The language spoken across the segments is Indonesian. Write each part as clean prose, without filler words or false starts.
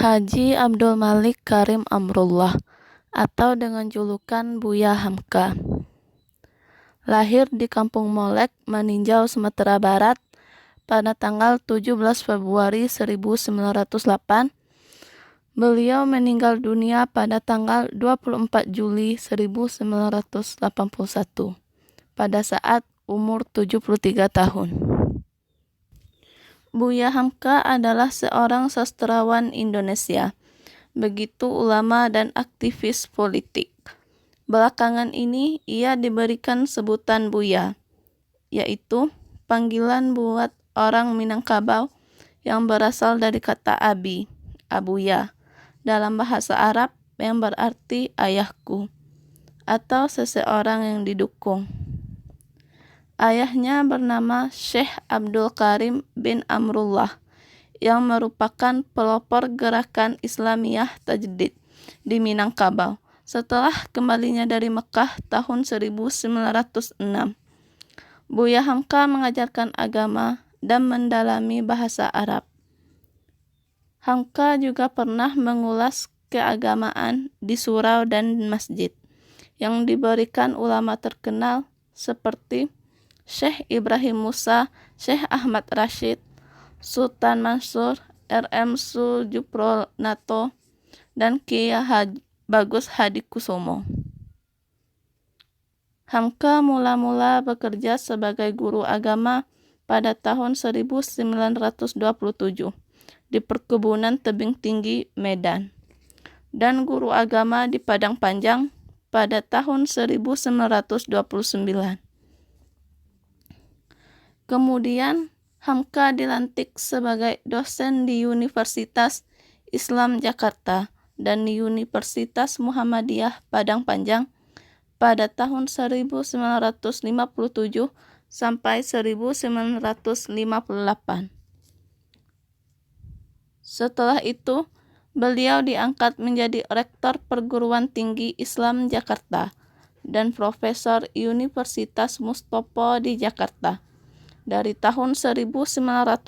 Haji Abdul Malik Karim Amrullah atau dengan julukan Buya Hamka. Lahir di Kampung Molek, Maninjau, Sumatera Barat pada tanggal 17 Februari 1908. Beliau meninggal dunia pada tanggal 24 Juli 1981 pada saat umur 73 tahun. Buya Hamka adalah seorang sastrawan Indonesia, begitu ulama dan aktivis politik. Belakangan ini ia diberikan sebutan Buya, yaitu panggilan buat orang Minangkabau yang berasal dari kata abi, abuya, dalam bahasa Arab yang berarti ayahku, atau seseorang yang didukung. Ayahnya bernama Syekh Abdul Karim bin Amrullah yang merupakan pelopor gerakan Islamiyah Tajdid di Minangkabau setelah kembalinya dari Mekah tahun 1906. Buya Hamka mengajarkan agama dan mendalami bahasa Arab. Hamka juga pernah mengulas keagamaan di surau dan masjid yang diberikan ulama terkenal seperti Syekh Ibrahim Musa, Syekh Ahmad Rashid, Sultan Mansur, R.M. Sujupronato, dan Kiai Bagus Hadikusumo. Hamka mula-mula bekerja sebagai guru agama pada tahun 1927 di perkebunan tebing tinggi Medan, dan guru agama di Padang Panjang pada tahun 1929. Kemudian Hamka dilantik sebagai dosen di Universitas Islam Jakarta dan di Universitas Muhammadiyah Padang Panjang pada tahun 1957 sampai 1958. Setelah itu, beliau diangkat menjadi Rektor Perguruan Tinggi Islam Jakarta dan Profesor Universitas Mustopo di Jakarta dari tahun 1951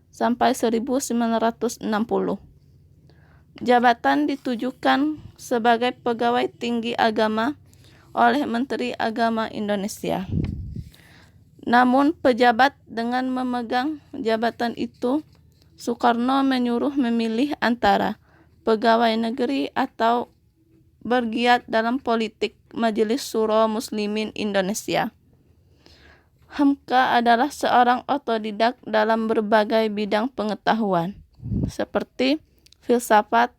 sampai 1960. Jabatan ditujukan sebagai pegawai tinggi agama oleh Menteri Agama Indonesia. Namun pejabat dengan memegang jabatan itu, Soekarno menyuruh memilih antara pegawai negeri atau bergiat dalam politik Majelis Syuro Muslimin Indonesia. Hamka adalah seorang otodidak dalam berbagai bidang pengetahuan, seperti filsafat,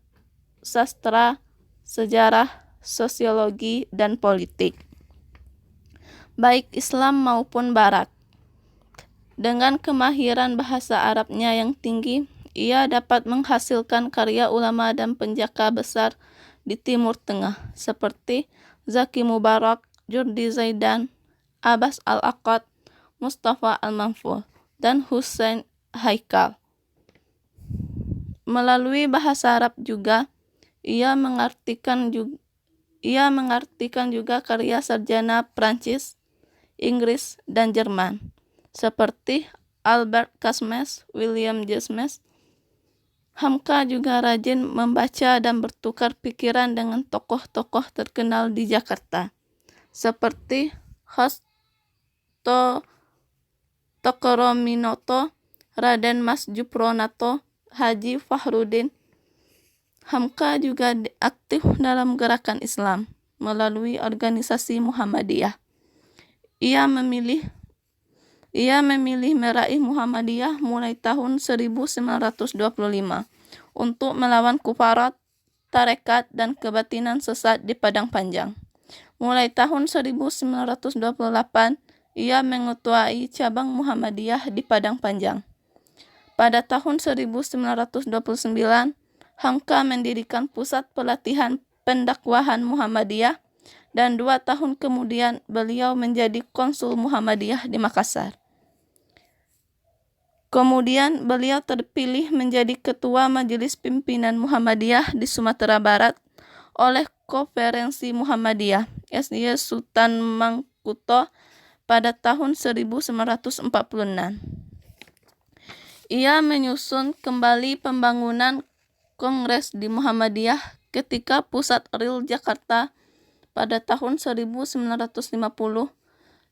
sastra, sejarah, sosiologi, dan politik, baik Islam maupun Barat. Dengan kemahiran bahasa Arabnya yang tinggi, ia dapat menghasilkan karya ulama dan penjaka besar di Timur Tengah, seperti Zaki Mubarak, Jurdi Zaidan, Abbas Al-Aqad, Mustafa Al-Manfur, dan Hussein Haikal. Melalui bahasa Arab juga, ia mengartikan juga karya sarjana Prancis, Inggris, dan Jerman, seperti Albert Camus, William James. Hamka juga rajin membaca dan bertukar pikiran dengan tokoh-tokoh terkenal di Jakarta, seperti Hasto Tokorominoto, Raden Mas Jupronato, Haji Fahrudin. Hamka juga aktif dalam gerakan Islam melalui organisasi Muhammadiyah. Ia memilih meraih Muhammadiyah mulai tahun 1925 untuk melawan kufarat, tarekat, dan kebatinan sesat di Padang Panjang. Mulai tahun 1928, ia mengetuai cabang Muhammadiyah di Padang Panjang. Pada tahun 1929, Hamka mendirikan pusat pelatihan pendakwahan Muhammadiyah, dan 2 tahun kemudian beliau menjadi konsul Muhammadiyah di Makassar. Kemudian beliau terpilih menjadi ketua Majelis Pimpinan Muhammadiyah di Sumatera Barat oleh Konferensi Muhammadiyah SY Sultan Mangkuto pada tahun 1946. Ia menyusun kembali pembangunan kongres di Muhammadiyah ketika pusat Ril Jakarta pada tahun 1950,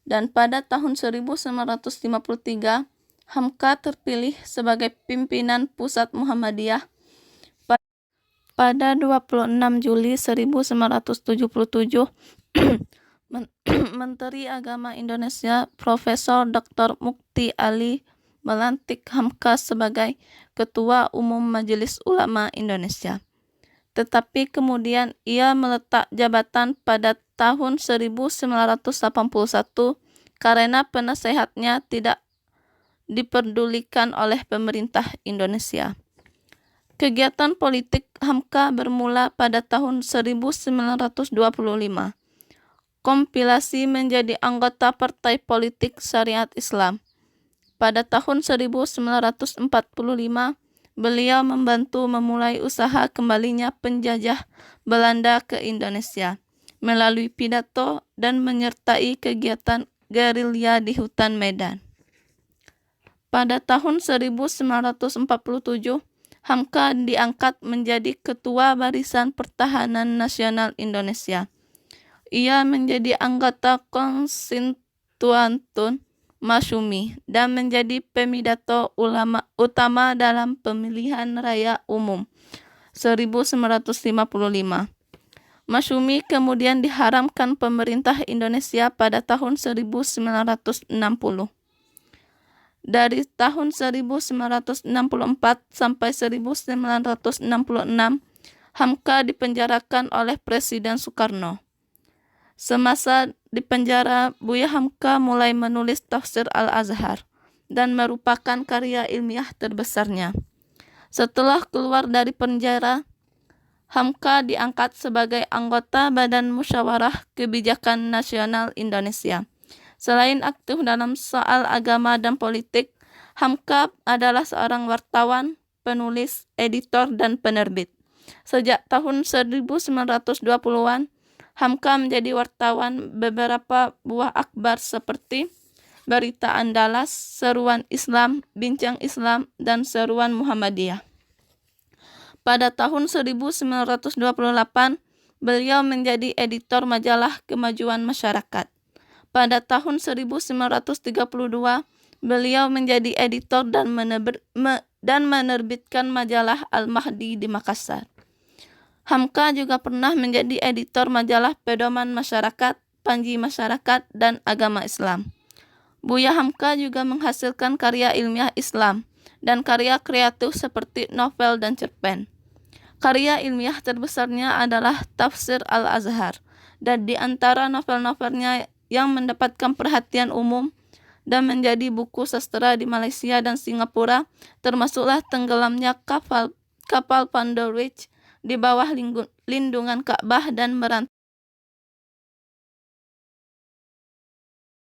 dan pada tahun 1953 Hamka terpilih sebagai pimpinan pusat Muhammadiyah. Pada 26 Juli 1977, Menteri Agama Indonesia Profesor Dr. Mukti Ali melantik Hamka sebagai Ketua Umum Majelis Ulama Indonesia. Tetapi kemudian ia meletak jabatan pada tahun 1981 karena penasehatnya tidak diperdulikan oleh pemerintah Indonesia. Kegiatan politik Hamka bermula pada tahun 1925. Kompilasi menjadi anggota Partai Politik Syariat Islam. Pada tahun 1945, beliau membantu memulai usaha kembalinya penjajah Belanda ke Indonesia melalui pidato dan menyertai kegiatan gerilya di hutan Medan. Pada tahun 1947, Hamka diangkat menjadi Ketua Barisan Pertahanan Nasional Indonesia. Ia menjadi anggota konstituantun Masyumi dan menjadi pemidato utama dalam pemilihan raya umum 1955. Masyumi kemudian diharamkan pemerintah Indonesia pada tahun 1960. Dari tahun 1964 sampai 1966, Hamka dipenjarakan oleh Presiden Soekarno. Semasa di penjara, Buya Hamka mulai menulis Tafsir Al-Azhar dan merupakan karya ilmiah terbesarnya. Setelah keluar dari penjara, Hamka diangkat sebagai anggota Badan Musyawarah Kebijakan Nasional Indonesia. Selain aktif dalam soal agama dan politik, Hamka adalah seorang wartawan, penulis, editor, dan penerbit. Sejak tahun 1920-an, Hamka menjadi wartawan beberapa buah akhbar seperti Berita Andalas, Seruan Islam, Bincang Islam, dan Seruan Muhammadiyah. Pada tahun 1928, beliau menjadi editor majalah Kemajuan Masyarakat. Pada tahun 1932, beliau menjadi editor dan menerbitkan majalah Al-Mahdi di Makassar. Hamka juga pernah menjadi editor majalah Pedoman Masyarakat, Panji Masyarakat, dan Agama Islam. Buya Hamka juga menghasilkan karya ilmiah Islam dan karya kreatif seperti novel dan cerpen. Karya ilmiah terbesarnya adalah Tafsir Al-Azhar, dan di antara novel-novelnya yang mendapatkan perhatian umum dan menjadi buku sastra di Malaysia dan Singapura, termasuklah tenggelamnya kapal Pandorwich di bawah lindungan Ka'bah dan